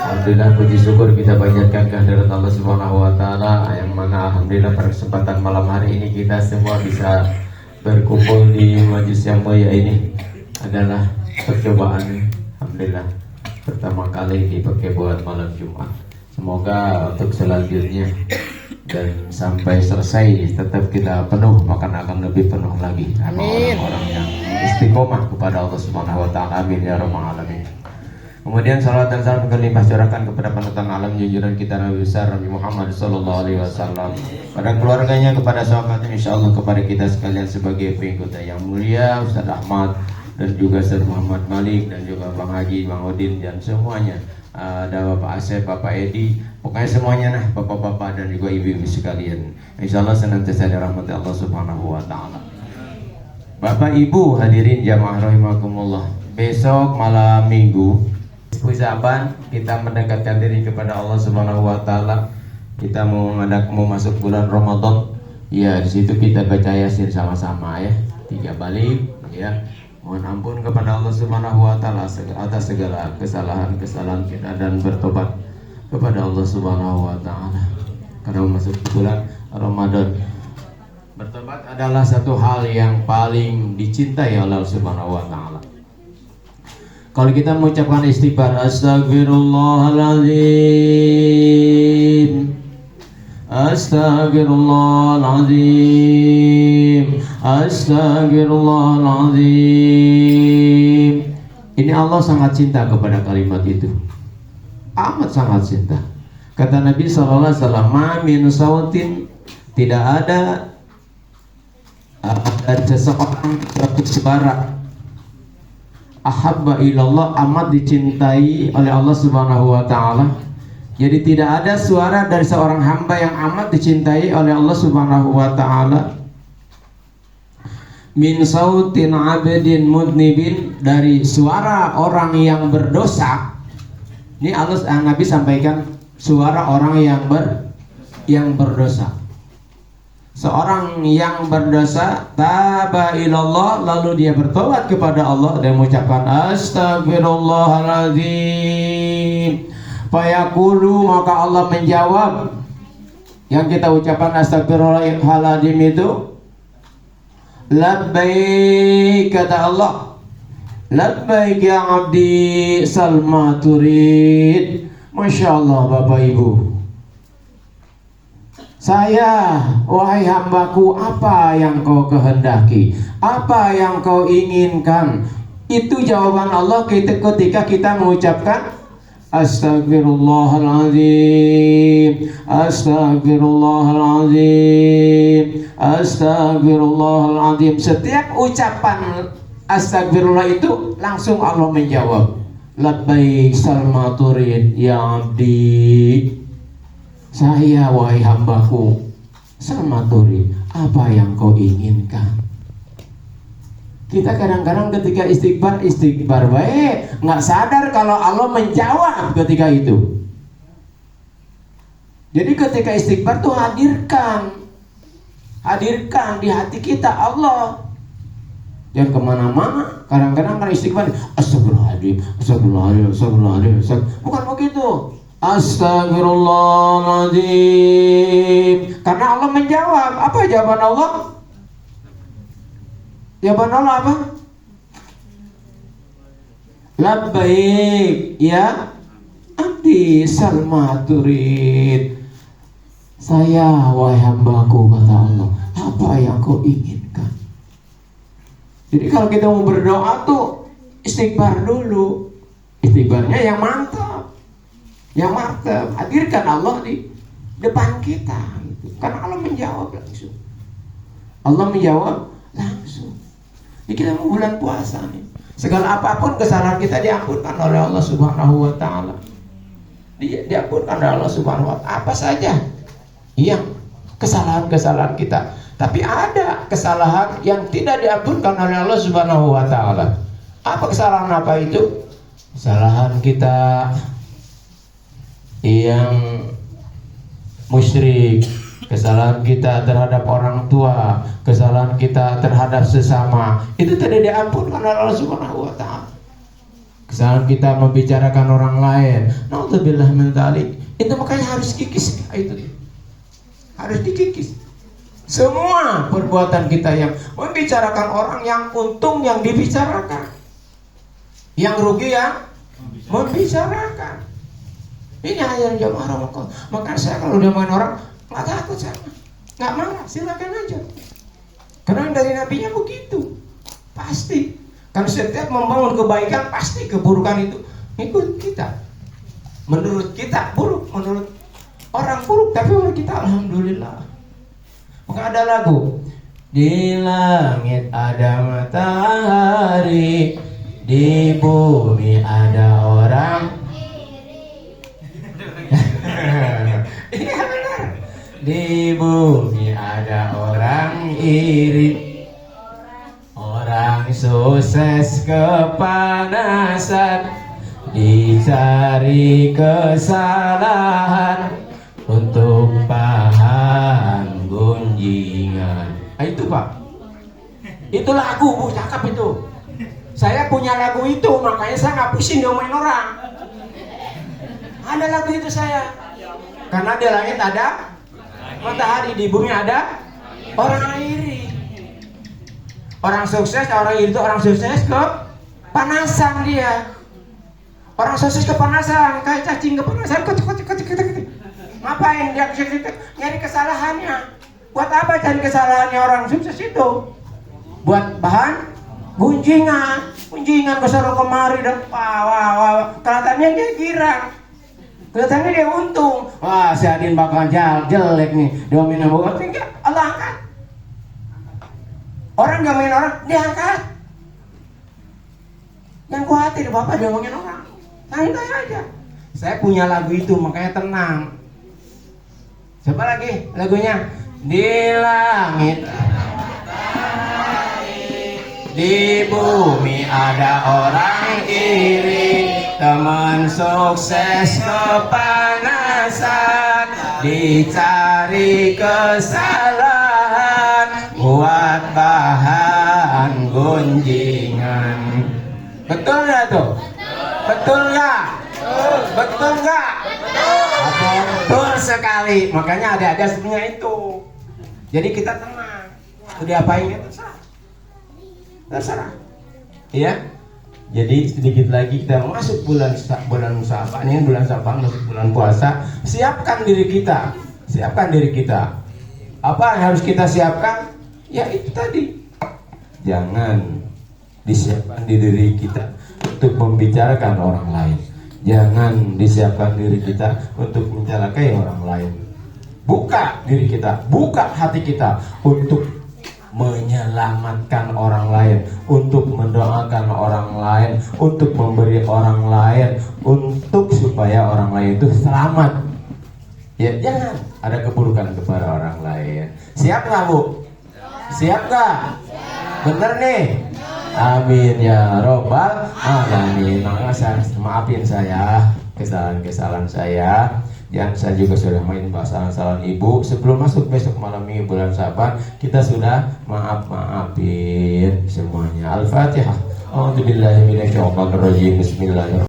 Alhamdulillah, puji syukur kita panjatkan kehadirat Allah Subhanahu wa taala, yang mana alhamdulillah pada kesempatan malam hari ini kita semua bisa berkumpul di majelis yang mulia ini adalah percobaan, alhamdulillah, pertama kali dipakai buat malam Jumat. Semoga untuk selanjutnya dan sampai selesai tetap kita penuh, bahkan akan lebih penuh lagi sama orang-orang yang istiqomah kepada Allah Subhanahu wa taala. Amin ya rabbal alamin. Kemudian salawat dan salam berlimpah curahkan kepada panutan alam junjungan kita Nabi besar Nabi Muhammad sallallahu alaihi wasallam, pada keluarganya, kepada sahabatnya, insyaallah kepada kita sekalian sebagai pengikutnya yang mulia, Ustaz Ahmad dan juga Ustaz Muhammad Malik dan juga Bang Haji, Bang Udin dan semuanya. Ada Bapak Asep, Bapak Edi, pokoknya semuanya nah, bapak-bapak dan juga ibu-ibu sekalian. Insyaallah senantiasa dirahmati Allah Subhanahu wa taala. Bapak Ibu hadirin jamaah rahimakumullah. Besok malam Minggu ucapan kita mendekatkan diri kepada Allah Subhanahu wa taala. Kita mau masuk bulan Ramadan. Ya, di situ kita baca Yasin sama-sama ya. 3 balik ya. Mohon ampun kepada Allah Subhanahu wa taala atas segala kesalahan kita dan bertobat kepada Allah Subhanahu wa taala. Karena masuk bulan Ramadan. Bertobat adalah satu hal yang paling dicintai oleh Allah Subhanahu wa taala. Kalau kita mengucapkan istighfar, astagfirullahaladzim, astagfirullahaladzim, astagfirullahaladzim. Ini Allah sangat cinta kepada kalimat itu, amat sangat cinta. Kata Nabi SAW, ma min sautin, tidak ada seseorang suatu suara ahabba ilallah, amat dicintai oleh Allah Subhanahu wa taala. Jadi tidak ada suara dari seorang hamba yang amat dicintai oleh Allah Subhanahu wa taala min sautin abdin mudnibin, dari suara orang yang berdosa. Ini Allah Nabi sampaikan suara orang yang berdosa. Seorang yang berdosa taba ilallah, lalu dia bertobat kepada Allah dan mengucapkan astagfirullahaladzim, fayaqulu, maka Allah menjawab yang kita ucapkan astagfirullahaladzim itu, labbaik, kata Allah, labbaik ya abdi salma turid. Masya Allah Bapak Ibu, saya, wahai hambaku, apa yang kau kehendaki, apa yang kau inginkan. Itu jawaban Allah ketika kita mengucapkan astagfirullahaladzim, astagfirullahaladzim, astagfirullahaladzim. Setiap ucapan astagfirullah itu langsung Allah menjawab, labbaik salma turid ya abdi, saya wahai hambaku, salmaturi, apa yang kau inginkan. Kita kadang-kadang ketika istighfar baik, nggak sadar kalau Allah menjawab ketika itu. Jadi ketika istighfar tuh hadirkan di hati kita Allah. Jangan kemana-mana. Kadang-kadang kan istighfar, astagfirullahaladzim, astagfirullahaladzim, astagfirullahaladzim, bukan begitu. Astagfirullahaladzim, karena Allah menjawab. Apa jawaban Allah? Jawaban Allah apa? Labbaik ya abdi salma turid, saya wahai hambaku, kata Allah, apa yang kau inginkan. Jadi kalau kita mau berdoa tuh istighfar dulu. Istighfarnya yang mantap, yang mantap, hadirkan Allah di depan kita gitu. Karena Allah menjawab langsung. Allah menjawab langsung. Jadi kita mau bulan puasa nih, segala apapun kesalahan kita diampunkan oleh Allah Subhanahu wa taala. Diampunkan oleh Allah Subhanahu wa taala. Apa saja yang kesalahan-kesalahan kita. Tapi ada kesalahan yang tidak diampunkan oleh Allah Subhanahu wa taala. Apa kesalahan apa itu? Kesalahan kita yang musyrik, kesalahan kita terhadap orang tua, kesalahan kita terhadap sesama, itu tidak diampunkan oleh Allah Subhanahu wa taala. Kesalahan kita membicarakan orang lain, Na'udzubillah min dzalik. Itu makanya harus kikis itu. Harus dikikis. Semua perbuatan kita yang membicarakan orang, yang untung yang dibicarakan, yang rugi yang membicarakan. Ini ajaran jamaah Ramadan. Maka saya kalau udah main orang nggak takut, saya nggak marah, silakan aja. Karena dari nabinya begitu, pasti. Karena setiap membangun kebaikan pasti keburukan itu ikut kita. Menurut kita buruk, menurut orang buruk, tapi menurut kita alhamdulillah. Maka ada lagu, di langit ada matahari, di bumi ada orang. Iya benar. Di bumi ada orang iri, orang sukses kepanasan, dicari kesalahan untuk bahan gunjingan. Nah, itu Pak, itu lagu Bu, cakep itu. Saya punya lagu itu, makanya saya nggak pusing ngomongin orang. Ada lagu itu saya. Karena di langit ada matahari, di bumi ada orang iri. Orang sukses, orang iri itu orang sukses kepanasan dia. Orang sukses kepanasan, kayak cacing kepanasan, ngapain dia nyari kesalahannya? Buat apa cari kesalahannya orang sukses itu? Buat bahan gunjingan kesana kemari dan wah, kelihatannya dia girang, kelihatannya dia untung. Wah, si Adin bakal jelek nih, dominan bukan tinggal Allah angkat. Orang gak main orang, diangkat. Jangan khawatir Bapak diomongin orang, santai aja. Saya punya lagu itu, makanya tenang. Coba lagi lagunya. Di langit di bumi ada orang iri, teman sukses kepanasan, dicari kesalahan buat bahan gunjingan. Betul nggak tuh? Betul nggak? Betul nggak? Betul sekali. Makanya ada sebenarnya itu. Jadi kita tenang. Udah apain ya terserah. Iya. Jadi sedikit lagi kita masuk bulan Sya'ban, ini bulan Sya'ban, masuk bulan puasa. Siapkan diri kita. Siapkan diri kita. Apa yang harus kita siapkan? Ya itu tadi. Jangan disiapkan di diri kita untuk membicarakan orang lain. Jangan disiapkan diri kita untuk mencelakai orang lain. Buka diri kita, buka hati kita untuk menyelamatkan orang lain, untuk mendoakan orang lain, untuk memberi orang lain, untuk supaya orang lain itu selamat. Ya jangan ada keburukan kepada orang lain. Siap nggak Bu? Siap nggak? Bener nih? Amin ya robbal alamin. Maafin saya kesalahan saya. Dan saya juga sudah main kesalahan ibu. Sebelum masuk besok malam minggu bulan Sya'ban, kita sudah maafin semuanya. Al-Fatihah. A'udzubillahi minasyaitonir rajim. Bismillahirrahmanirrahim.